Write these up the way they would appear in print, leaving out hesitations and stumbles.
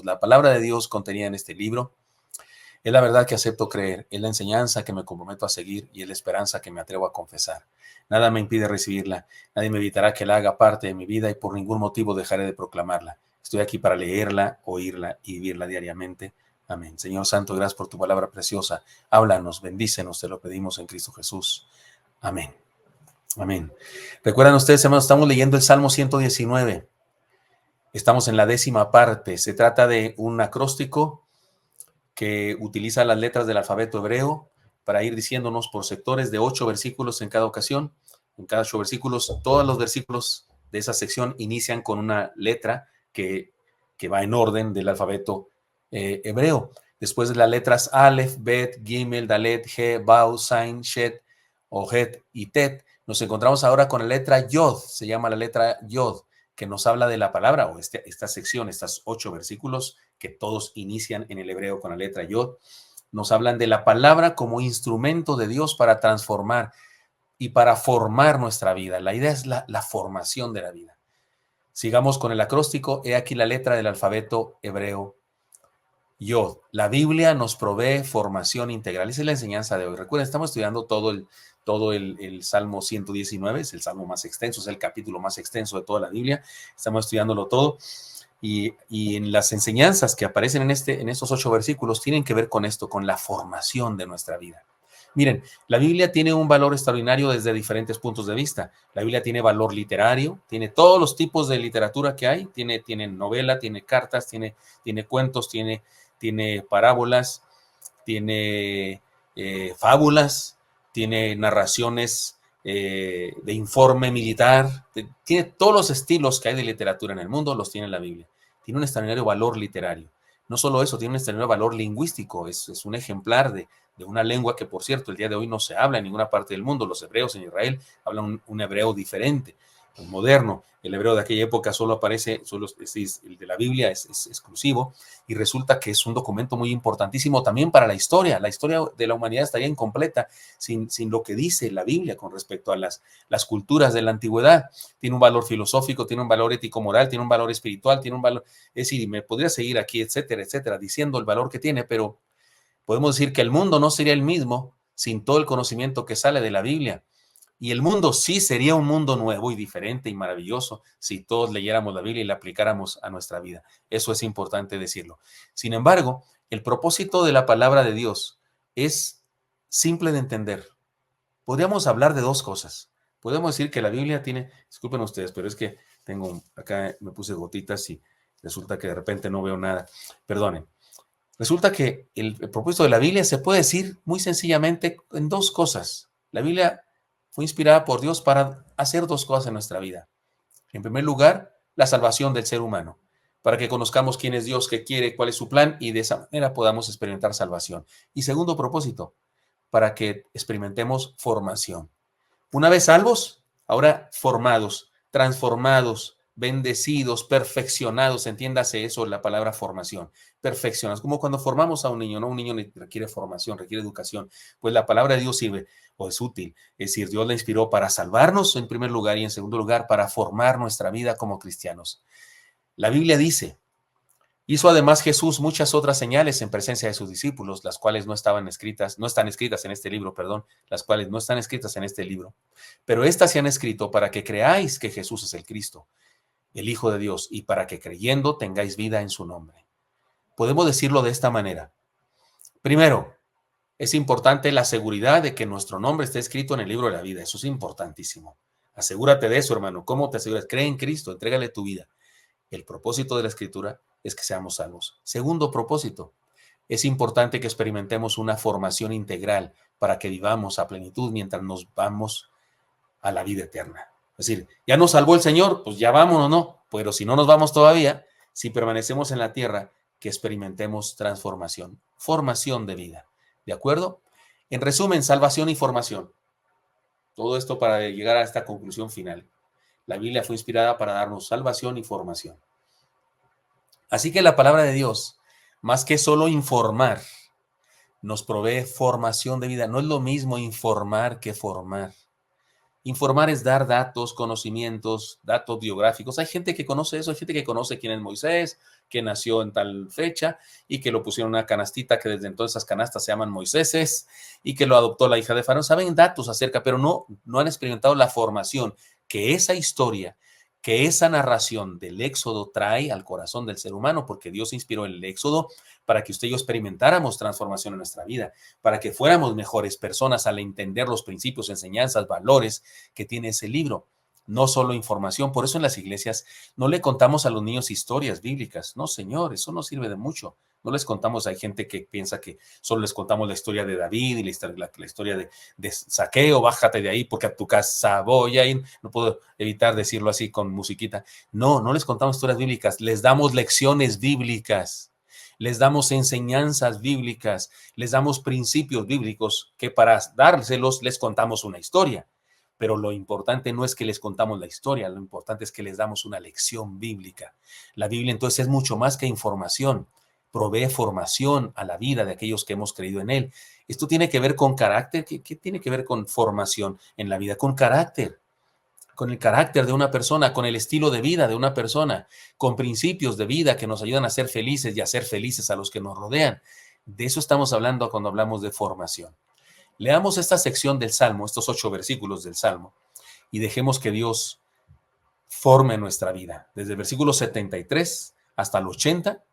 la palabra de Dios contenida en este libro es la verdad que acepto creer, es la enseñanza que me comprometo a seguir y es la esperanza que me atrevo a confesar. Nada me impide recibirla, nadie me evitará que la haga parte de mi vida y por ningún motivo dejaré de proclamarla. Estoy aquí para leerla, oírla y vivirla diariamente. Amén. Señor Santo, gracias por tu palabra preciosa. Háblanos, bendícenos, te lo pedimos en Cristo Jesús. Amén. Amén. Recuerdan ustedes, hermanos, estamos leyendo el Salmo 119. Estamos en la 10ª parte. Se trata de un acróstico que utiliza las letras del alfabeto hebreo para ir diciéndonos por sectores de 8 versículos en cada ocasión. En cada 8 versículos, todos los versículos de esa sección inician con una letra que va en orden del alfabeto hebreo. Después de las letras Aleph, Bet, Gimel, Dalet, He, Bau, Zain, Shet, Ojet y Tet, nos encontramos ahora con la letra Yod. Se llama la letra Yod, que nos habla de la palabra, o esta sección, estos 8 versículos que todos inician en el hebreo con la letra Yod, nos hablan de la palabra como instrumento de Dios para transformar y para formar nuestra vida. La idea es la formación de la vida. Sigamos con el acróstico. He aquí la letra del alfabeto hebreo Yod. La Biblia nos provee formación integral. Esa es la enseñanza de hoy. Recuerden, estamos estudiando todo el Salmo 119, es el salmo más extenso, es el capítulo más extenso de toda la Biblia. Estamos estudiándolo todo. Y en las enseñanzas que aparecen en estos 8 versículos tienen que ver con esto, con la formación de nuestra vida. Miren, la Biblia tiene un valor extraordinario desde diferentes puntos de vista. La Biblia tiene valor literario, tiene todos los tipos de literatura que hay, tiene novela, tiene cartas, tiene cuentos, tiene parábolas, tiene fábulas, tiene narraciones de informe militar, tiene todos los estilos que hay de literatura en el mundo, los tiene la Biblia. Tiene un extraordinario valor literario. No solo eso, tiene un extraordinario valor lingüístico, es un ejemplar de una lengua que, por cierto, el día de hoy no se habla en ninguna parte del mundo. Los hebreos en Israel hablan un hebreo diferente, un moderno. El hebreo de aquella época solo aparece, el de la Biblia es exclusivo, y resulta que es un documento muy importantísimo también para la historia. La historia de la humanidad estaría incompleta sin lo que dice la Biblia con respecto a las culturas de la antigüedad. Tiene un valor filosófico, tiene un valor ético-moral, tiene un valor espiritual, tiene un valor, es decir, me podría seguir aquí, etcétera, etcétera, diciendo el valor que tiene, pero podemos decir que el mundo no sería el mismo sin todo el conocimiento que sale de la Biblia. Y el mundo sí sería un mundo nuevo y diferente y maravilloso si todos leyéramos la Biblia y la aplicáramos a nuestra vida. Eso es importante decirlo. Sin embargo, el propósito de la palabra de Dios es simple de entender. Podríamos hablar de dos cosas. Podemos decir que la Biblia tiene, disculpen ustedes, pero es que acá me puse gotitas y resulta que de repente no veo nada. Perdonen. Resulta que el propósito de la Biblia se puede decir muy sencillamente en dos cosas. La Biblia fue inspirada por Dios para hacer dos cosas en nuestra vida. En primer lugar, la salvación del ser humano, para que conozcamos quién es Dios, qué quiere, cuál es su plan y de esa manera podamos experimentar salvación. Y segundo propósito, para que experimentemos formación. Una vez salvos, ahora formados, transformados, bendecidos, perfeccionados, entiéndase eso, la palabra formación, perfeccionados, como cuando formamos a un niño, ¿no? Un niño requiere formación, requiere educación, pues la palabra de Dios sirve o es útil, es decir, Dios la inspiró para salvarnos en primer lugar y en segundo lugar para formar nuestra vida como cristianos. La Biblia dice: hizo además Jesús muchas otras señales en presencia de sus discípulos, las cuales no están escritas en este libro, las cuales no están escritas en este libro, pero estas se han escrito para que creáis que Jesús es el Cristo, el Hijo de Dios, y para que creyendo tengáis vida en su nombre. Podemos decirlo de esta manera. Primero, es importante la seguridad de que nuestro nombre esté escrito en el libro de la vida. Eso es importantísimo. Asegúrate de eso, hermano. ¿Cómo te aseguras? Cree en Cristo, entrégale tu vida. El propósito de la Escritura es que seamos salvos. Segundo propósito, es importante que experimentemos una formación integral para que vivamos a plenitud mientras nos vamos a la vida eterna. Es decir, ya nos salvó el Señor, pues ya vámonos, ¿no? Pero si no nos vamos todavía, si permanecemos en la tierra, que experimentemos transformación, formación de vida. ¿De acuerdo? En resumen, salvación y formación. Todo esto para llegar a esta conclusión final. La Biblia fue inspirada para darnos salvación y formación. Así que la palabra de Dios, más que solo informar, nos provee formación de vida. No es lo mismo informar que formar. Informar es dar datos, conocimientos, datos biográficos. Hay gente que conoce eso, hay gente que conoce quién es Moisés, que nació en tal fecha y que lo pusieron en una canastita que desde entonces esas canastas se llaman Moiséses y que lo adoptó la hija de Faraón. Saben datos acerca, pero no han experimentado la formación que esa historia, que esa narración del Éxodo trae al corazón del ser humano, porque Dios inspiró el Éxodo para que usted y yo experimentáramos transformación en nuestra vida, para que fuéramos mejores personas al entender los principios, enseñanzas, valores que tiene ese libro, no solo información. Por eso en las iglesias no le contamos a los niños historias bíblicas. No, señor, eso no sirve de mucho. No les contamos, hay gente que piensa que solo les contamos la historia de David y la historia de Saqueo, bájate de ahí porque a tu casa voy a ir. No puedo evitar decirlo así con musiquita. No les contamos historias bíblicas, les damos lecciones bíblicas, les damos enseñanzas bíblicas, les damos principios bíblicos que para dárselos les contamos una historia. Pero lo importante no es que les contamos la historia, lo importante es que les damos una lección bíblica. La Biblia entonces es mucho más que información, provee formación a la vida de aquellos que hemos creído en él. Esto tiene que ver con carácter. ¿Qué tiene que ver con formación en la vida? Con carácter, con el carácter de una persona, con el estilo de vida de una persona, con principios de vida que nos ayudan a ser felices y a ser felices a los que nos rodean. De eso estamos hablando cuando hablamos de formación. Leamos esta sección del Salmo, estos 8 versículos del Salmo, y dejemos que Dios forme nuestra vida, desde el versículo 73 hasta el 80,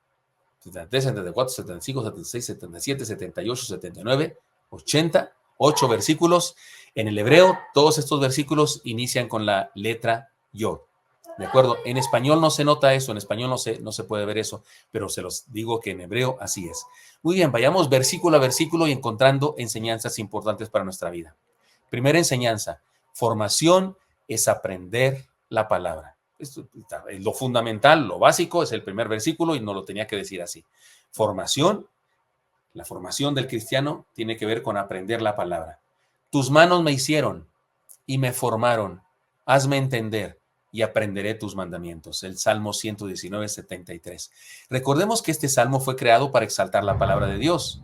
73, 74, 75, 76, 77, 78, 79, 80, 8 versículos. En el hebreo, todos estos versículos inician con la letra Yod. ¿De acuerdo? En español no se nota eso, en español no se puede ver eso, pero se los digo que en hebreo así es. Muy bien, vayamos versículo a versículo y encontrando enseñanzas importantes para nuestra vida. Primera enseñanza, formación es aprender la palabra. Esto es lo fundamental, lo básico, es el primer versículo y no lo tenía que decir así. Formación, la formación del cristiano tiene que ver con aprender la palabra. Tus manos me hicieron y me formaron. Hazme entender y aprenderé tus mandamientos. El Salmo 119, 73. Recordemos que este salmo fue creado para exaltar la palabra de Dios.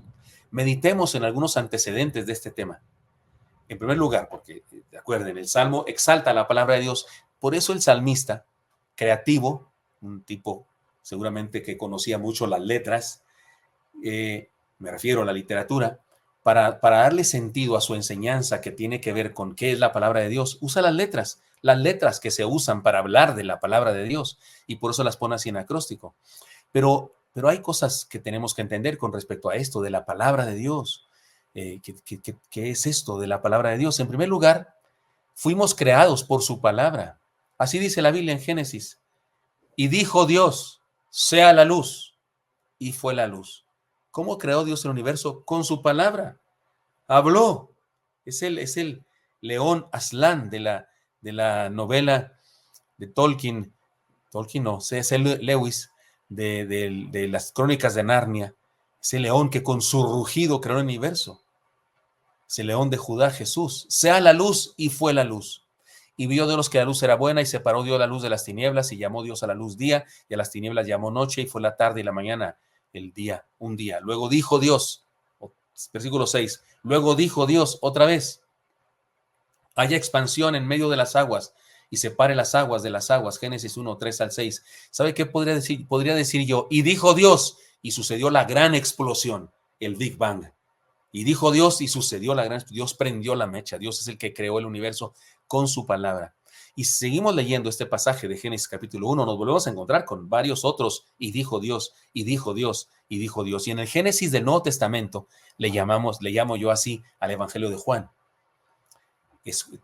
Meditemos en algunos antecedentes de este tema. En primer lugar, porque, acuerden, el salmo exalta la palabra de Dios. Por eso el salmista, creativo, un tipo seguramente que conocía mucho las letras, me refiero a la literatura, para darle sentido a su enseñanza que tiene que ver con qué es la palabra de Dios, usa las letras que se usan para hablar de la palabra de Dios, y por eso las pone así en acróstico. Pero hay cosas que tenemos que entender con respecto a esto de la palabra de Dios. ¿Qué es esto de la palabra de Dios? En primer lugar, fuimos creados por su palabra. Así dice la Biblia en Génesis. Y dijo Dios, sea la luz, y fue la luz. ¿Cómo creó Dios el universo? Con su palabra. Habló. Es el león Aslan de la novela de Tolkien. Tolkien no, C.S. Lewis, de las crónicas de Narnia. Ese león que con su rugido creó el universo. Ese león de Judá, Jesús. Sea la luz, y fue la luz. Y vio Dios que la luz era buena, y separó Dios la luz de las tinieblas, y llamó Dios a la luz día, y a las tinieblas llamó noche, y fue la tarde y la mañana el día, un día. Luego dijo Dios, versículo 6, luego dijo Dios otra vez, haya expansión en medio de las aguas, y separe las aguas de las aguas. Génesis 1, 3 al 6. ¿Sabe qué podría decir? Podría decir yo, y dijo Dios, y sucedió la gran explosión, el Big Bang. Y dijo Dios y sucedió la gran, Dios prendió la mecha. Dios es el que creó el universo con su palabra. Y si seguimos leyendo este pasaje de Génesis capítulo 1, nos volvemos a encontrar con varios otros, y dijo Dios, y dijo Dios, y dijo Dios. Y en el Génesis del Nuevo Testamento le llamo yo así al Evangelio de Juan.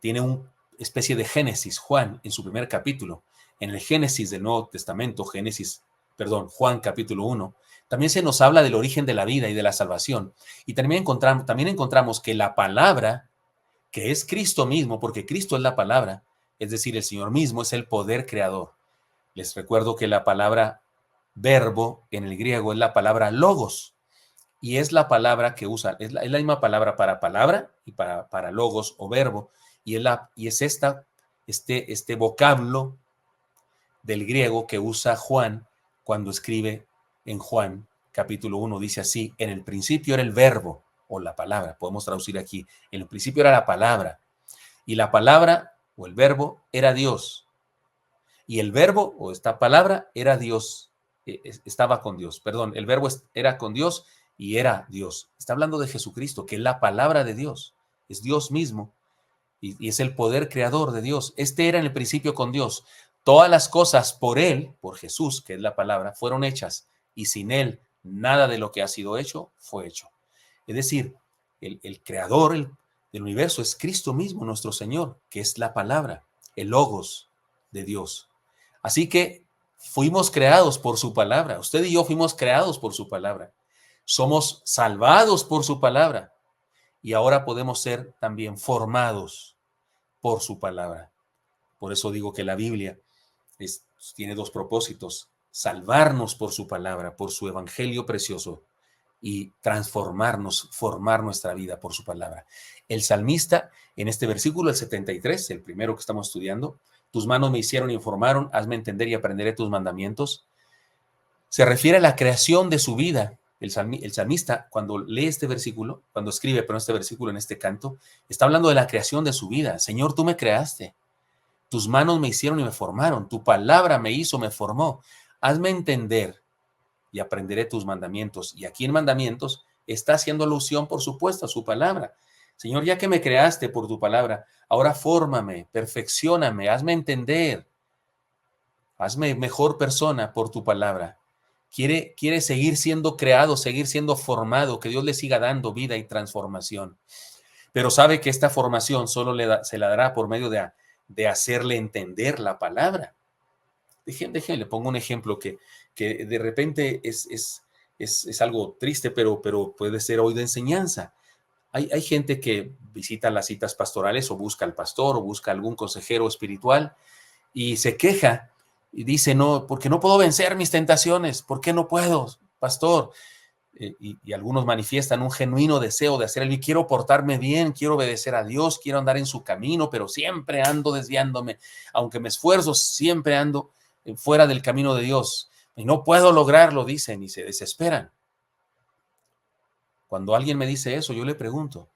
Tiene una especie de Génesis, Juan, en su primer capítulo. En el Génesis del Nuevo Testamento, Juan capítulo 1, también se nos habla del origen de la vida y de la salvación. Y también encontramos que la palabra, que es Cristo mismo, porque Cristo es la palabra, es decir, el Señor mismo es el poder creador. Les recuerdo que la palabra verbo en el griego es la palabra logos, y es la palabra que usa, es la misma palabra y para logos o verbo, y es este vocablo del griego que usa Juan cuando escribe en Juan capítulo 1, dice así, en el principio era el verbo o la palabra, podemos traducir aquí, en el principio era la palabra, Y la palabra o el verbo era Dios. Y el verbo o esta palabra era Dios. Estaba con Dios. Perdón, el verbo era con Dios y era Dios. Está hablando de Jesucristo, que es la palabra de Dios. Es Dios mismo y es el poder creador de Dios. Este era en el principio con Dios. Todas las cosas por Él, por Jesús, que es la palabra, fueron hechas. Y sin Él, nada de lo que ha sido hecho fue hecho. Es decir, el creador del universo es Cristo mismo, nuestro Señor, que es la palabra, el logos de Dios. Así que fuimos creados por su palabra. Usted y yo fuimos creados por su palabra. Somos salvados por su palabra. Y ahora podemos ser también formados por su palabra. Por eso digo que la Biblia tiene dos propósitos: salvarnos por su palabra, por su evangelio precioso, y transformarnos, formar nuestra vida por su palabra. El salmista, en este versículo, el 73, el primero que estamos estudiando, tus manos me hicieron y me formaron, hazme entender y aprenderé tus mandamientos, se refiere a la creación de su vida. El salmista, cuando lee este versículo, cuando escribe, pero este versículo en este canto, está hablando de la creación de su vida. Señor, tú me creaste, tus manos me hicieron y me formaron, tu palabra me hizo, me formó. Hazme entender y aprenderé tus mandamientos. Y aquí en mandamientos está haciendo alusión, por supuesto, a su palabra. Señor, ya que me creaste por tu palabra, ahora fórmame, perfeccióname, hazme entender, hazme mejor persona por tu palabra. Quiere seguir siendo creado, seguir siendo formado, que Dios le siga dando vida y transformación. Pero sabe que esta formación solo se la dará por medio de hacerle entender la palabra. Le pongo un ejemplo que de repente es algo triste, pero puede ser hoy de enseñanza. Hay gente que visita las citas pastorales o busca al pastor o busca algún consejero espiritual y se queja y dice, no, porque no puedo vencer mis tentaciones. ¿Por qué no puedo, pastor? Y algunos manifiestan un genuino deseo de hacer el bien. Quiero portarme bien, quiero obedecer a Dios, quiero andar en su camino, pero siempre ando desviándome. Aunque me esfuerzo, siempre ando fuera del camino de Dios. Y no puedo lograrlo, dicen, y se desesperan. Cuando alguien me dice eso, yo le pregunto,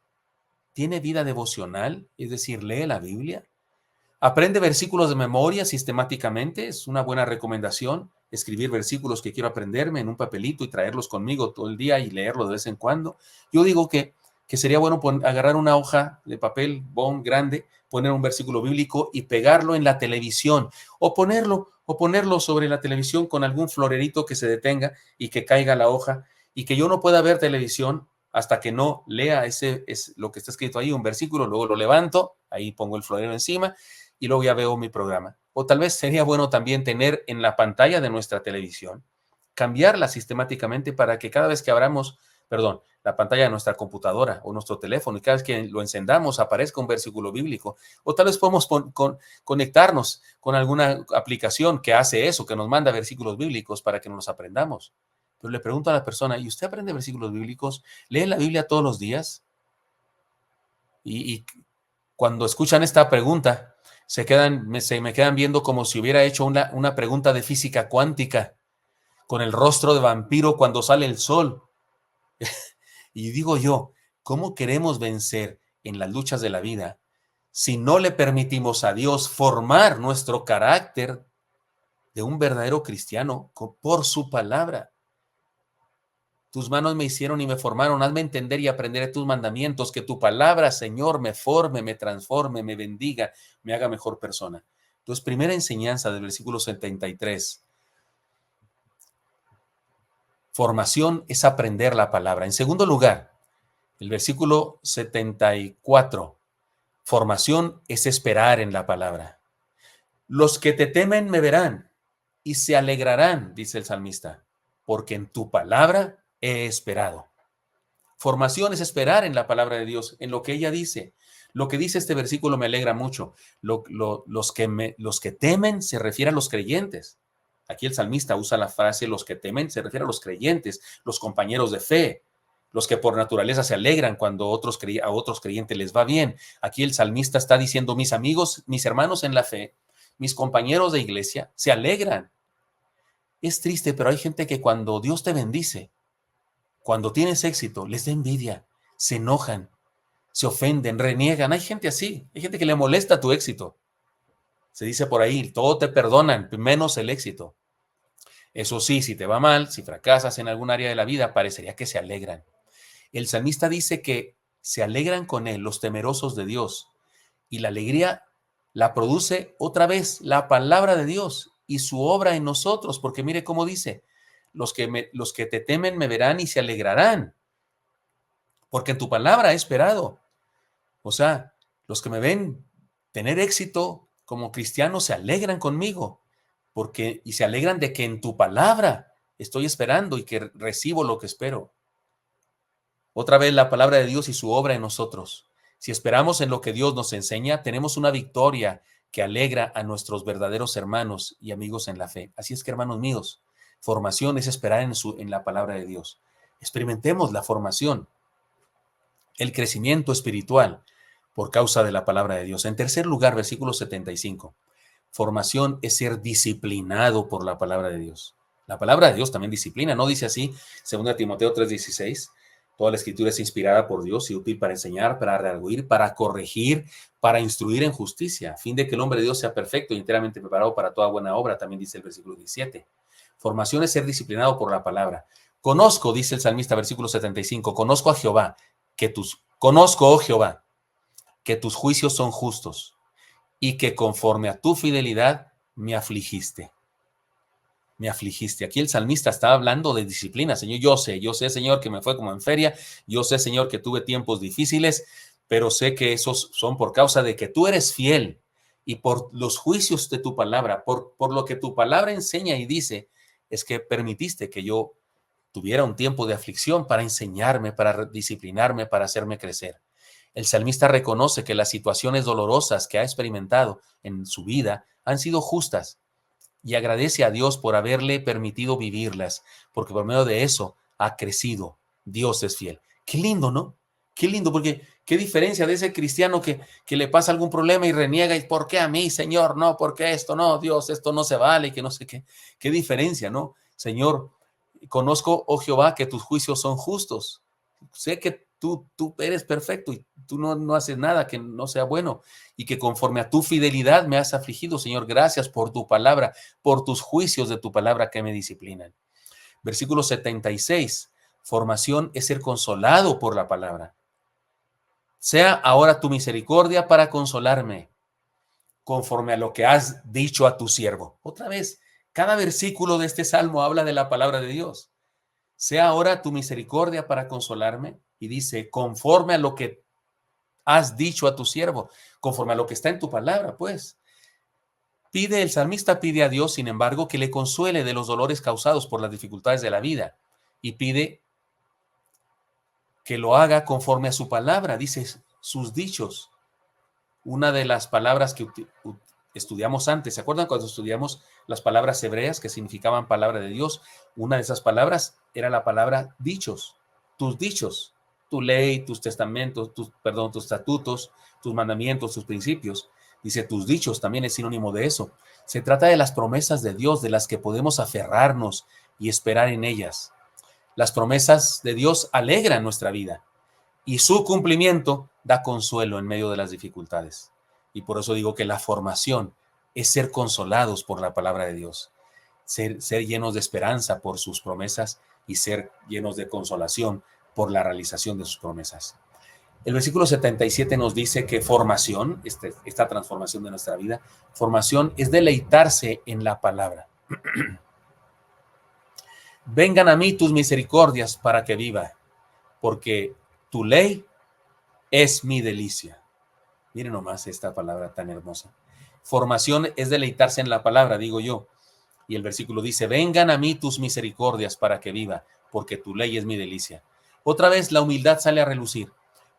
¿tiene vida devocional? Es decir, ¿lee la Biblia? ¿Aprende versículos de memoria sistemáticamente? Es una buena recomendación escribir versículos que quiero aprenderme en un papelito y traerlos conmigo todo el día y leerlo de vez en cuando. Yo digo que sería bueno agarrar una hoja de papel bond grande, poner un versículo bíblico y pegarlo en la televisión o ponerlo sobre la televisión con algún florerito que se detenga y que caiga la hoja y que yo no pueda ver televisión hasta que no lea es lo que está escrito ahí, un versículo, luego lo levanto, ahí pongo el florero encima y luego ya veo mi programa. O tal vez sería bueno también tener en la pantalla de nuestra televisión, cambiarla sistemáticamente para que cada vez que abramos, la pantalla de nuestra computadora o nuestro teléfono y cada vez que lo encendamos aparezca un versículo bíblico. O tal vez podemos conectarnos con alguna aplicación que hace eso, que nos manda versículos bíblicos para que nos los aprendamos. Pero le pregunto a la persona, ¿y usted aprende versículos bíblicos? ¿Lee la Biblia todos los días? Y cuando escuchan esta pregunta, se me quedan viendo como si hubiera hecho una pregunta de física cuántica, con el rostro de vampiro cuando sale el sol. Y digo yo, ¿cómo queremos vencer en las luchas de la vida si no le permitimos a Dios formar nuestro carácter de un verdadero cristiano por su palabra? Tus manos me hicieron y me formaron, hazme entender y aprenderé tus mandamientos, que tu palabra, Señor, me forme, me transforme, me bendiga, me haga mejor persona. Entonces, primera enseñanza del versículo 73. Formación es aprender la palabra. En segundo lugar, el versículo 74. Formación es esperar en la palabra. Los que te temen me verán y se alegrarán, dice el salmista, porque en tu palabra he esperado. Formación es esperar en la palabra de Dios, en lo que ella dice. Lo que dice este versículo me alegra mucho. Los que temen se refiere a los creyentes. Aquí el salmista usa la frase los que temen, se refiere a los creyentes, los compañeros de fe, los que por naturaleza se alegran cuando a otros creyentes les va bien. Aquí el salmista está diciendo, mis amigos, mis hermanos en la fe, mis compañeros de iglesia, se alegran. Es triste, pero hay gente que cuando Dios te bendice, cuando tienes éxito, les da envidia, se enojan. se ofenden, reniegan. Hay gente así, hay gente que le molesta tu éxito. Se dice por ahí, todo te perdonan, menos el éxito. Eso sí, si te va mal, si fracasas en algún área de la vida, parecería que se alegran. El salmista dice que se alegran con él los temerosos de Dios, y la alegría la produce otra vez la palabra de Dios y su obra en nosotros, porque mire cómo dice, los que te temen me verán y se alegrarán, porque en tu palabra he esperado. O sea, los que me ven tener éxito como cristiano se alegran conmigo, y se alegran de que en tu palabra estoy esperando y que recibo lo que espero. Otra vez la palabra de Dios y su obra en nosotros. Si esperamos en lo que Dios nos enseña, tenemos una victoria que alegra a nuestros verdaderos hermanos y amigos en la fe. Así es que, hermanos míos, formación es esperar en la palabra de Dios. Experimentemos la formación, el crecimiento espiritual por causa de la palabra de Dios. En tercer lugar, versículo 75. Formación es ser disciplinado por la palabra de Dios. La palabra de Dios también disciplina, ¿no? Dice así, 2 Timoteo 3:16. Toda la escritura es inspirada por Dios y útil para enseñar, para redarguir, para corregir, para instruir en justicia, a fin de que el hombre de Dios sea perfecto y enteramente preparado para toda buena obra, también dice el versículo 17. Formación es ser disciplinado por la palabra. Conozco, dice el salmista, versículo 75, conozco a Jehová, conozco, oh Jehová, que tus juicios son justos y que conforme a tu fidelidad me afligiste. Me afligiste. Aquí el salmista está hablando de disciplina. Señor, yo sé, Señor, que me fue como en feria. Yo sé, Señor, que tuve tiempos difíciles, pero sé que esos son por causa de que tú eres fiel y por los juicios de tu palabra, por lo que tu palabra enseña y dice, es que permitiste que yo tuviera un tiempo de aflicción para enseñarme, para disciplinarme, para hacerme crecer. El salmista reconoce que las situaciones dolorosas que ha experimentado en su vida han sido justas y agradece a Dios por haberle permitido vivirlas, porque por medio de eso ha crecido. Dios es fiel. Qué lindo, ¿no? Qué lindo, porque qué diferencia de ese cristiano que le pasa algún problema y reniega, ¿y por qué a mí, Señor? No, ¿por qué esto? No, Dios, esto no se vale, y que no sé qué. Qué diferencia, ¿no? Señor, conozco, oh Jehová, que tus juicios son justos. Sé que tú eres perfecto y tú no haces nada que no sea bueno y que conforme a tu fidelidad me has afligido, Señor. Gracias por tu palabra, por tus juicios de tu palabra que me disciplinan. Versículo 76. Formación es ser consolado por la palabra. Sea ahora tu misericordia para consolarme, conforme a lo que has dicho a tu siervo. Otra vez, cada versículo de este salmo habla de la palabra de Dios. Sea ahora tu misericordia para consolarme, y dice, conforme a lo que has dicho a tu siervo, conforme a lo que está en tu palabra, pues. El salmista pide a Dios, sin embargo, que le consuele de los dolores causados por las dificultades de la vida, y pide que lo haga conforme a su palabra, dice sus dichos. Una de las palabras que estudiamos antes, ¿se acuerdan cuando estudiamos las palabras hebreas que significaban palabra de Dios? Una de esas palabras era la palabra dichos, tu ley, tus testamentos, tus estatutos, tus mandamientos, tus principios. Dice, tus dichos también es sinónimo de eso. Se trata de las promesas de Dios, de las que podemos aferrarnos y esperar en ellas. Las promesas de Dios alegran nuestra vida y su cumplimiento da consuelo en medio de las dificultades. Y por eso digo que la formación es ser consolados por la palabra de Dios, ser llenos de esperanza por sus promesas y ser llenos de consolación por la realización de sus promesas. El versículo 77 nos dice que formación, esta transformación de nuestra vida, formación es deleitarse en la palabra. Vengan a mí tus misericordias para que viva, porque tu ley es mi delicia. Miren nomás esta palabra tan hermosa. Formación es deleitarse en la palabra, digo yo. Y el versículo dice, vengan a mí tus misericordias para que viva, porque tu ley es mi delicia. Otra vez la humildad sale a relucir.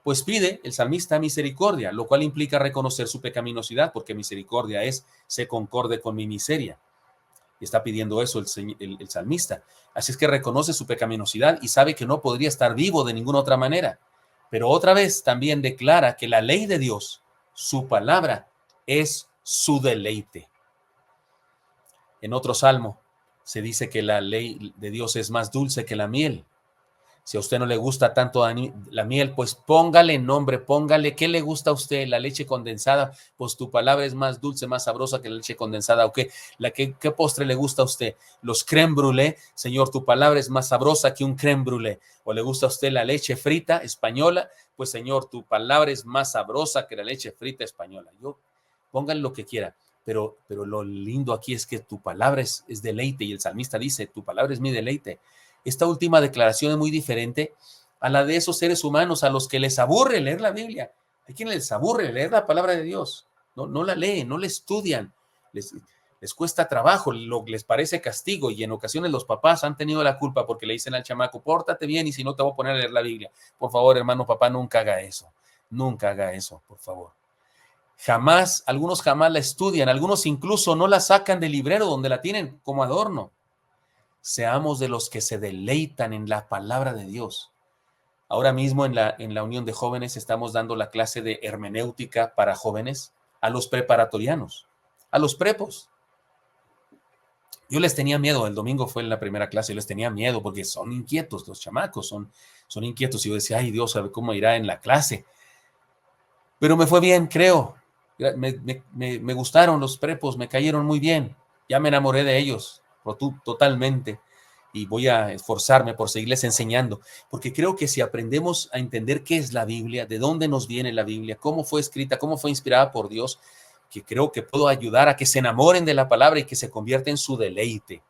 Pues pide el salmista misericordia, lo cual implica reconocer su pecaminosidad, porque misericordia es, se concorde con mi miseria. Y está pidiendo eso el salmista. Así es que reconoce su pecaminosidad y sabe que no podría estar vivo de ninguna otra manera. Pero otra vez también declara que la ley de Dios, su palabra, es su deleite. En otro salmo se dice que la ley de Dios es más dulce que la miel. Si a usted no le gusta tanto la miel, pues póngale nombre, póngale qué le gusta a usted, la leche condensada, pues tu palabra es más dulce, más sabrosa que la leche condensada, ¿o qué? ¿Qué postre le gusta a usted? Los crème brûlée, Señor, tu palabra es más sabrosa que un crème brûlée. ¿O le gusta a usted la leche frita española? Pues Señor, tu palabra es más sabrosa que la leche frita española. Póngale lo que quiera, pero lo lindo aquí es que tu palabra es deleite, y el salmista dice, tu palabra es mi deleite. Esta última declaración es muy diferente a la de esos seres humanos a los que les aburre leer la Biblia. Hay quienes les aburre leer la palabra de Dios. No la leen, no la estudian. Les cuesta trabajo, les parece castigo, y en ocasiones los papás han tenido la culpa porque le dicen al chamaco, pórtate bien y si no te voy a poner a leer la Biblia. Por favor, hermano, papá, nunca haga eso. Nunca haga eso, por favor. Algunos jamás la estudian, algunos incluso no la sacan del librero donde la tienen como adorno. Seamos de los que se deleitan en la palabra de Dios. Ahora mismo en la Unión de Jóvenes estamos dando la clase de hermenéutica para jóvenes a los preparatorianos, a los prepos. Yo les tenía miedo, el domingo fue en la primera clase, yo les tenía miedo porque son inquietos, los chamacos son inquietos, y yo decía, ay Dios, sabe cómo irá en la clase. Pero me fue bien, creo. Me gustaron los prepos, me cayeron muy bien. Ya me enamoré de ellos totalmente, y voy a esforzarme por seguirles enseñando, porque creo que si aprendemos a entender qué es la Biblia, de dónde nos viene la Biblia, cómo fue escrita, cómo fue inspirada por Dios, que creo que puedo ayudar a que se enamoren de la palabra y que se convierta en su deleite.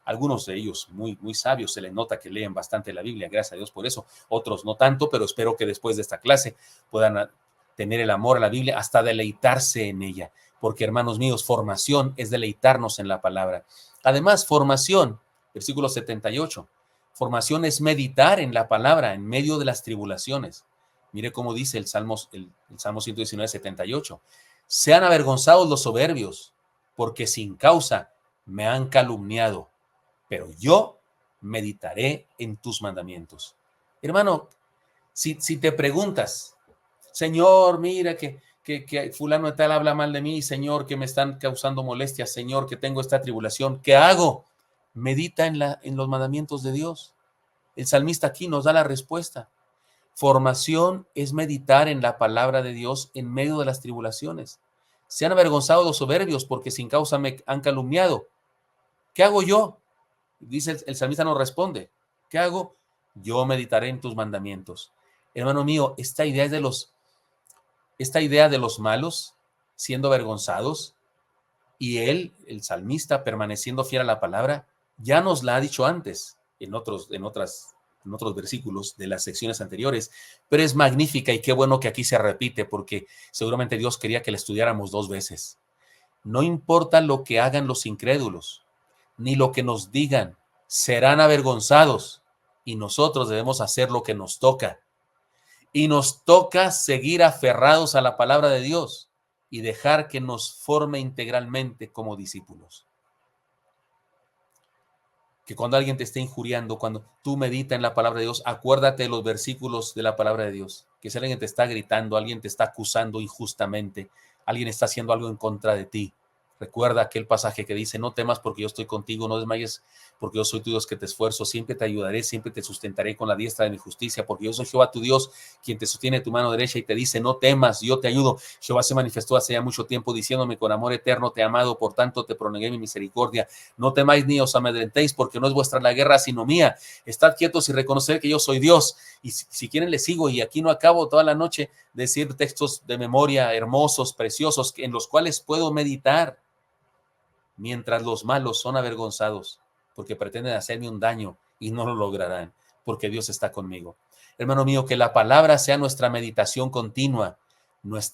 Algunos de ellos muy, muy sabios, se les nota que leen bastante la Biblia, gracias a Dios por eso. Otros no tanto, pero espero que después de esta clase puedan tener el amor a la Biblia, hasta deleitarse en ella, porque hermanos míos, formación es deleitarnos en la palabra. Además, formación, versículo 78, formación es meditar en la palabra en medio de las tribulaciones. Mire cómo dice el Salmo 119, 78. Sean avergonzados los soberbios, porque sin causa me han calumniado, pero yo meditaré en tus mandamientos. Hermano, si te preguntas, Señor, mira que fulano de tal habla mal de mí, Señor, que me están causando molestias, Señor, que tengo esta tribulación, ¿qué hago? Medita en los mandamientos de Dios. El salmista aquí nos da la respuesta. Formación es meditar en la palabra de Dios en medio de las tribulaciones. Se han avergonzado los soberbios porque sin causa me han calumniado. ¿Qué hago yo? Dice el salmista, nos responde. ¿Qué hago? Yo meditaré en tus mandamientos. Hermano mío, esta idea de los malos siendo avergonzados, y el salmista, permaneciendo fiel a la palabra, ya nos la ha dicho antes en otros versículos de las secciones anteriores, pero es magnífica, y qué bueno que aquí se repite, porque seguramente Dios quería que la estudiáramos 2 veces. No importa lo que hagan los incrédulos, ni lo que nos digan, serán avergonzados, y nosotros debemos hacer lo que nos toca. Y nos toca seguir aferrados a la palabra de Dios y dejar que nos forme integralmente como discípulos. Que cuando alguien te esté injuriando, cuando tú medita en la palabra de Dios, acuérdate de los versículos de la palabra de Dios. Que si alguien te está gritando, alguien te está acusando injustamente, alguien está haciendo algo en contra de ti, recuerda aquel pasaje que dice, no temas porque yo estoy contigo, no desmayes porque yo soy tu Dios que te esfuerzo, siempre te ayudaré, siempre te sustentaré con la diestra de mi justicia, porque yo soy Jehová tu Dios, quien te sostiene tu mano derecha y te dice, no temas, yo te ayudo. Jehová se manifestó hace ya mucho tiempo diciéndome, con amor eterno te he amado, por tanto te pronegué mi misericordia. No temáis ni os amedrentéis, porque no es vuestra la guerra, sino mía. Estad quietos y reconocer que yo soy Dios. Y si quieren les sigo, y aquí no acabo toda la noche de decir textos de memoria hermosos, preciosos, en los cuales puedo meditar, mientras los malos son avergonzados, porque pretenden hacerme un daño y no lo lograrán, porque Dios está conmigo. Hermano mío, que la palabra sea nuestra meditación continua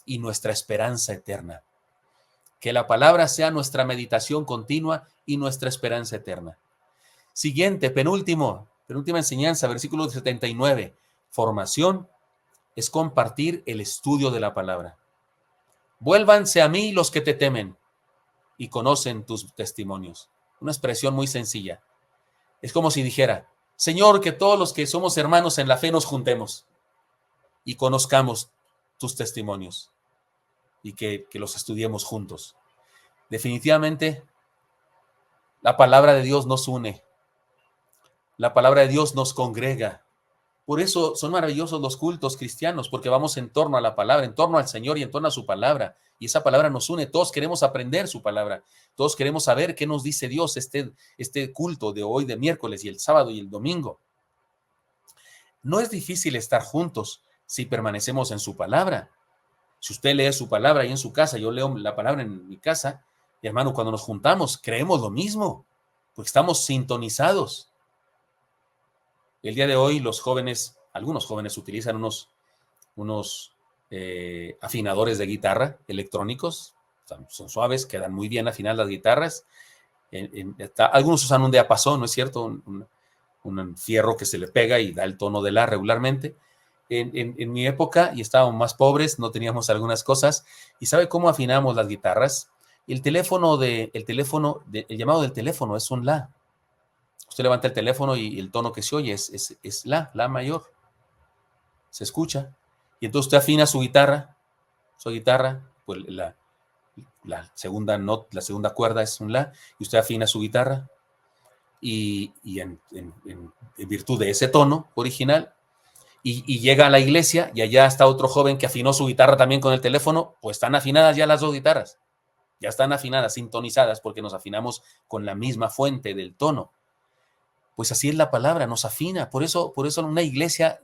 y nuestra esperanza eterna. Que la palabra sea nuestra meditación continua y nuestra esperanza eterna. Siguiente, penúltima enseñanza, versículo 79. Formación es compartir el estudio de la palabra. Vuélvanse a mí los que te temen y conocen tus testimonios. Una expresión muy sencilla. Es como si dijera, Señor, que todos los que somos hermanos en la fe nos juntemos y conozcamos tus testimonios y que los estudiemos juntos. Definitivamente, la palabra de Dios nos une. La palabra de Dios nos congrega. Por eso son maravillosos los cultos cristianos, porque vamos en torno a la palabra, en torno al Señor y en torno a su palabra. Y esa palabra nos une. Todos queremos aprender su palabra. Todos queremos saber qué nos dice Dios este culto de hoy, de miércoles y el sábado y el domingo. No es difícil estar juntos si permanecemos en su palabra. Si usted lee su palabra ahí en su casa, yo leo la palabra en mi casa, y hermano, cuando nos juntamos, creemos lo mismo, porque estamos sintonizados. El día de hoy los jóvenes, algunos jóvenes utilizan unos afinadores de guitarra electrónicos, son suaves, quedan muy bien afinadas las guitarras. Algunos usan un diapasón, ¿no es cierto? Un fierro que se le pega y da el tono de la regularmente. En mi época, y estábamos más pobres, no teníamos algunas cosas. ¿Y sabe cómo afinamos las guitarras? El llamado del teléfono es un la. Usted levanta el teléfono y el tono que se oye es la mayor. Se escucha. Y entonces usted afina su guitarra, pues la segunda cuerda es un la, y usted afina su guitarra, y en virtud de ese tono original, y llega a la iglesia, y allá está otro joven que afinó su guitarra también con el teléfono, pues están afinadas ya las dos guitarras, ya están afinadas, sintonizadas, porque nos afinamos con la misma fuente del tono. Pues así es la palabra, nos afina. Por eso una iglesia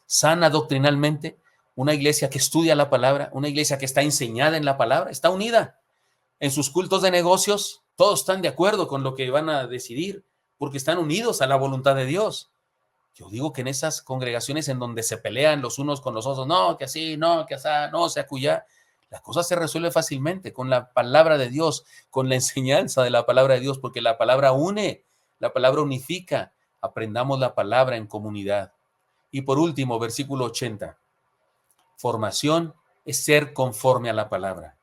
sana doctrinalmente, una iglesia que estudia la palabra, una iglesia que está enseñada en la palabra, está unida. En sus cultos de negocios, todos están de acuerdo con lo que van a decidir, porque están unidos a la voluntad de Dios. Yo digo que en esas congregaciones en donde se pelean los unos con los otros, no, que así, no, que así, no, se acuya, la cosa se resuelve fácilmente con la palabra de Dios, con la enseñanza de la palabra de Dios, porque la palabra une, la palabra unifica. Aprendamos la palabra en comunidad. Y por último, versículo 80. Formación es ser conforme a la palabra.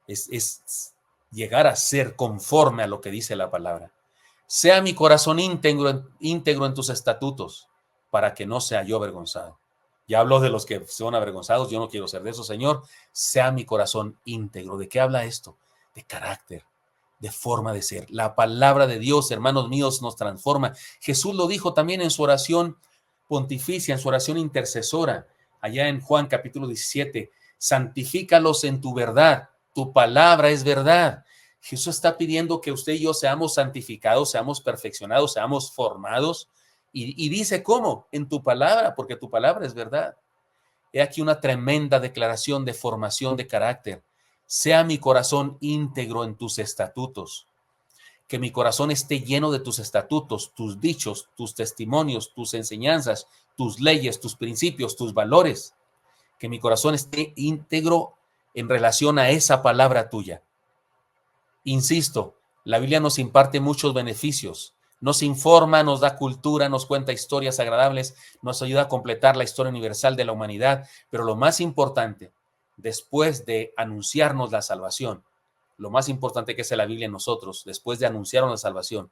Es llegar a ser conforme a lo que dice la palabra. Sea mi corazón íntegro en tus estatutos, para que no sea yo avergonzado. Ya hablo de los que son avergonzados, yo no quiero ser de eso, Señor. Sea mi corazón íntegro. ¿De qué habla esto? De carácter, de forma de ser. La palabra de Dios, hermanos míos, nos transforma. Jesús lo dijo también en su oración pontificia, en su oración intercesora, allá en Juan capítulo 17, santifícalos en tu verdad, tu palabra es verdad. Jesús está pidiendo que usted y yo seamos santificados, seamos perfeccionados, seamos formados, y dice cómo, en tu palabra, porque tu palabra es verdad. He aquí una tremenda declaración de formación de carácter. Sea mi corazón íntegro en tus estatutos. Que mi corazón esté lleno de tus estatutos, tus dichos, tus testimonios, tus enseñanzas, tus leyes, tus principios, tus valores. Que mi corazón esté íntegro en relación a esa palabra tuya. Insisto, la Biblia nos imparte muchos beneficios. Nos informa, nos da cultura, nos cuenta historias agradables, nos ayuda a completar la historia universal de la humanidad. Pero lo más importante, después de anunciarnos la salvación, lo más importante que hace la Biblia en nosotros, después de anunciarnos la salvación,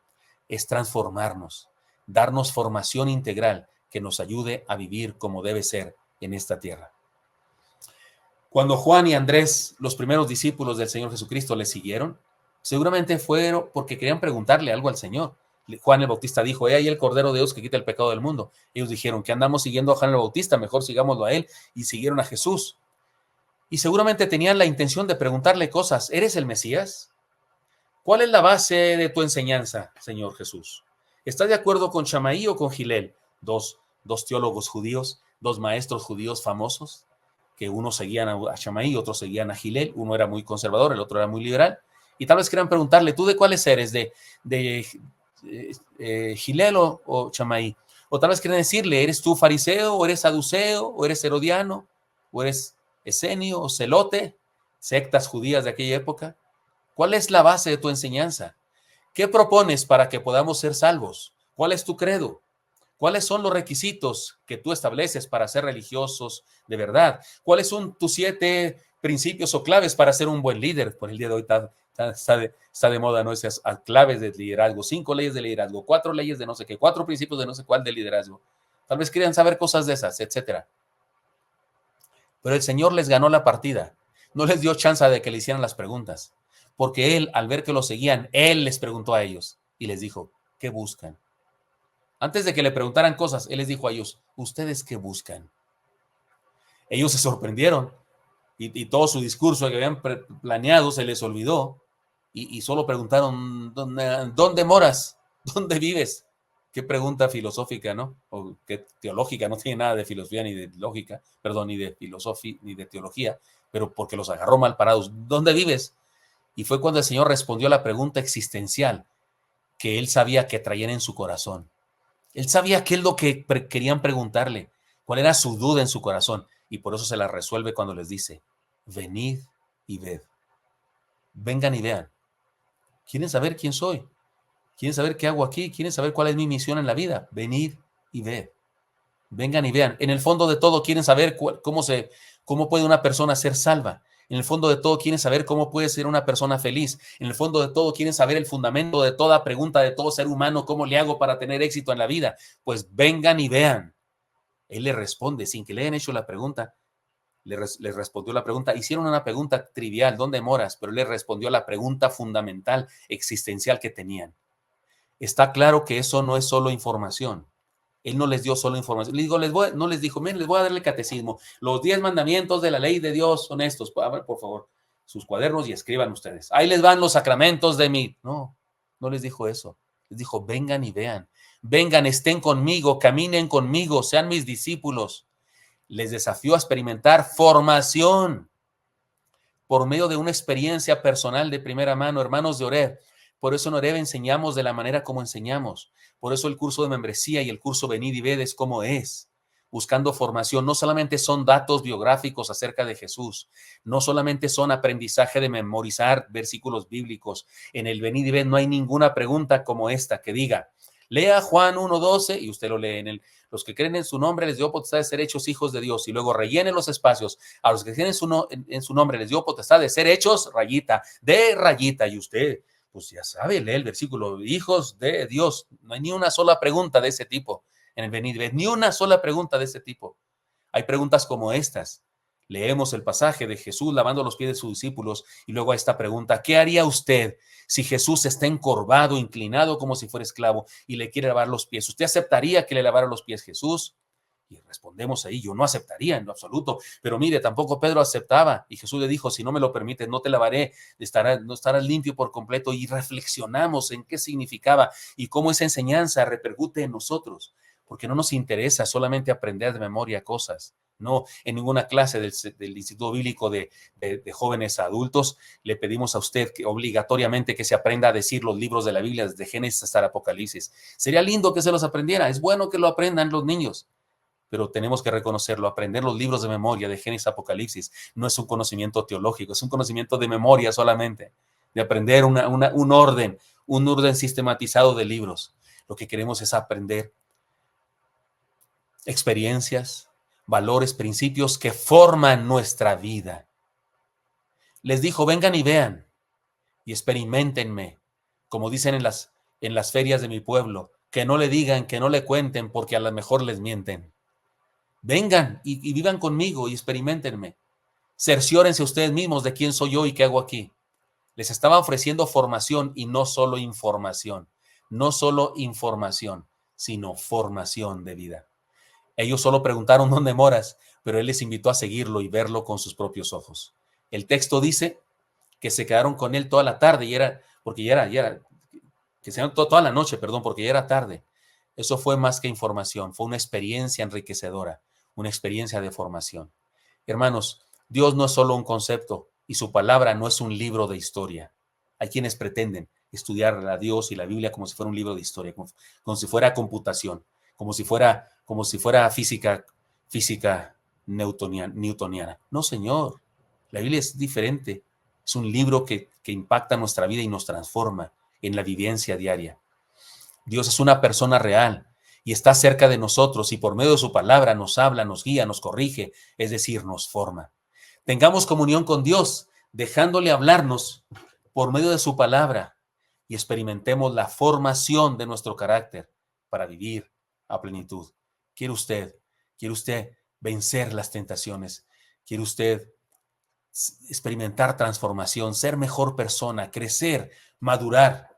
es transformarnos, darnos formación integral que nos ayude a vivir como debe ser en esta tierra. Cuando Juan y Andrés, los primeros discípulos del Señor Jesucristo, le siguieron, seguramente fueron porque querían preguntarle algo al Señor. Juan el Bautista dijo, he ahí el Cordero de Dios que quita el pecado del mundo. Ellos dijeron, que andamos siguiendo a Juan el Bautista, mejor sigámoslo a él, y siguieron a Jesús. Y seguramente tenían la intención de preguntarle cosas. ¿Eres el Mesías? ¿Cuál es la base de tu enseñanza, Señor Jesús? ¿Estás de acuerdo con Shammai o con Gilel? Dos teólogos judíos, dos maestros judíos famosos, que unos seguían a Shammai, otros seguían a Gilel. Uno era muy conservador, el otro era muy liberal. Y tal vez quieran preguntarle, ¿tú de cuáles eres? ¿De Gilel o Shammai? O tal vez quieren decirle, ¿eres tú fariseo, o eres saduceo, o eres herodiano, o eres esenio o celote? Sectas judías de aquella época. ¿Cuál es la base de tu enseñanza? ¿Qué propones para que podamos ser salvos? ¿Cuál es tu credo? ¿Cuáles son los requisitos que tú estableces para ser religiosos de verdad? ¿Cuáles son tus 7 principios o claves para ser un buen líder? Por el día de hoy está de moda, ¿no? Esas claves de liderazgo, 5 leyes de liderazgo, 4 leyes de no sé qué, 4 principios de no sé cuál de liderazgo. Tal vez quieran saber cosas de esas, etcétera. Pero el Señor les ganó la partida. No les dio chance de que le hicieran las preguntas. Porque Él, al ver que lo seguían, Él les preguntó a ellos y les dijo, ¿qué buscan? Antes de que le preguntaran cosas, él les dijo a ellos, ¿ustedes qué buscan? Ellos se sorprendieron y todo su discurso que habían planeado se les olvidó y solo preguntaron, ¿dónde moras? ¿Dónde vives? Qué pregunta filosófica, ¿no? O qué teológica, no tiene nada de filosofía ni de lógica, perdón, ni de filosofía ni de teología, pero porque los agarró mal parados. ¿Dónde vives? Y fue cuando el Señor respondió a la pregunta existencial que él sabía que traían en su corazón. Él sabía qué es lo que querían preguntarle, cuál era su duda en su corazón, y por eso se la resuelve cuando les dice, venid y ved, vengan y vean. ¿Quieren saber quién soy? ¿Quieren saber qué hago aquí? ¿Quieren saber cuál es mi misión en la vida? Venid y ved. Vengan y vean. En el fondo de todo quieren saber cómo puede una persona ser salva. En el fondo de todo quieren saber cómo puede ser una persona feliz. En el fondo de todo quieren saber el fundamento de toda pregunta de todo ser humano, cómo le hago para tener éxito en la vida. Pues vengan y vean. Él le responde sin que le hayan hecho la pregunta. Le respondió la pregunta. Hicieron una pregunta trivial, ¿dónde moras? Pero él le respondió a la pregunta fundamental, existencial que tenían. Está claro que eso no es solo información. Él no les dio solo información. No les dijo, miren, les voy a dar el catecismo. Los 10 mandamientos de la ley de Dios son estos. A ver, por favor, sus cuadernos y escriban ustedes. Ahí les van los sacramentos de mí. No, no les dijo eso. Les dijo, vengan y vean. Vengan, estén conmigo, caminen conmigo, sean mis discípulos. Les desafió a experimentar formación por medio de una experiencia personal de primera mano, hermanos de Oreb. Por eso en Oreb enseñamos de la manera como enseñamos. Por eso el curso de membresía y el curso Venid y Ved es como es. Buscando formación, no solamente son datos biográficos acerca de Jesús, no solamente son aprendizaje de memorizar versículos bíblicos. En el Venid y Ved no hay ninguna pregunta como esta que diga, lea Juan 1:12 y usted lo lee en los que creen en su nombre les dio potestad de ser hechos hijos de Dios y luego rellene los espacios. A los que creen en su nombre les dio potestad de ser hechos rayita, de rayita y usted pues ya sabe, lee el versículo, hijos de Dios. No hay ni una sola pregunta de ese tipo en el venid, ni una sola pregunta de ese tipo. Hay preguntas como estas. Leemos el pasaje de Jesús lavando los pies de sus discípulos y luego a esta pregunta, ¿qué haría usted si Jesús está encorvado, inclinado como si fuera esclavo y le quiere lavar los pies? ¿Usted aceptaría que le lavara los pies Jesús? Y respondemos ahí, yo no aceptaría en lo absoluto, pero mire, tampoco Pedro aceptaba y Jesús le dijo, si no me lo permites, no te lavaré, no estarás limpio por completo y reflexionamos en qué significaba y cómo esa enseñanza repercute en nosotros, porque no nos interesa solamente aprender de memoria cosas. No, en ninguna clase del Instituto Bíblico de jóvenes a adultos le pedimos a usted que obligatoriamente que se aprenda a decir los libros de la Biblia desde Génesis hasta el Apocalipsis. Sería lindo que se los aprendiera, es bueno que lo aprendan los niños, pero tenemos que reconocerlo, aprender los libros de memoria de Génesis Apocalipsis no es un conocimiento teológico, es un conocimiento de memoria solamente, de aprender un orden sistematizado de libros. Lo que queremos es aprender experiencias, valores, principios que forman nuestra vida. Les dijo, vengan y vean y experimentenme, como dicen en las ferias de mi pueblo, que no le digan, que no le cuenten, porque a lo mejor les mienten. Vengan y vivan conmigo y experimentenme. Cerciórense ustedes mismos de quién soy yo y qué hago aquí. Les estaba ofreciendo formación y no solo información. No solo información, sino formación de vida. Ellos solo preguntaron dónde moras, pero él les invitó a seguirlo y verlo con sus propios ojos. El texto dice que se quedaron con él toda la tarde y que se quedaron toda la noche, perdón, porque ya era tarde. Eso fue más que información, fue una experiencia enriquecedora, una experiencia de formación. Hermanos, Dios no es solo un concepto y su palabra no es un libro de historia. Hay quienes pretenden estudiar a Dios y la Biblia como si fuera un libro de historia, como si fuera computación, como si fuera física newtoniana. No, Señor, la Biblia es diferente. Es un libro que impacta nuestra vida y nos transforma en la vivencia diaria. Dios es una persona real y está cerca de nosotros y por medio de su palabra nos habla, nos guía, nos corrige, es decir, nos forma. Tengamos comunión con Dios, dejándole hablarnos por medio de su palabra y experimentemos la formación de nuestro carácter para vivir a plenitud. ¿Quiere usted vencer las tentaciones? ¿Quiere usted experimentar transformación, ser mejor persona, crecer, madurar?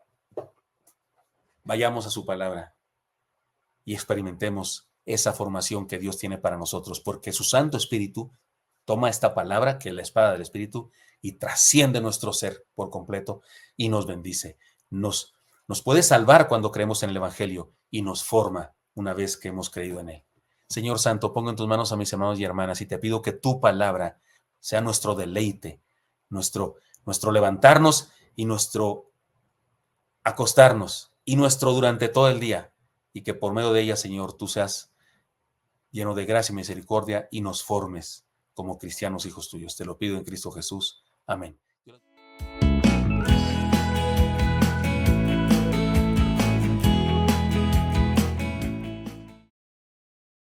Vayamos a su palabra. y experimentemos esa formación que Dios tiene para nosotros, porque su Santo Espíritu toma esta palabra, que es la espada del Espíritu, y trasciende nuestro ser por completo y nos bendice. Nos puede salvar cuando creemos en el Evangelio y nos forma una vez que hemos creído en él. Señor Santo, pongo en tus manos a mis hermanos y hermanas y te pido que tu palabra sea nuestro deleite, nuestro levantarnos y nuestro acostarnos y nuestro durante todo el día, y que por medio de ella, Señor, tú seas lleno de gracia y misericordia y nos formes como cristianos hijos tuyos. Te lo pido en Cristo Jesús. Amén.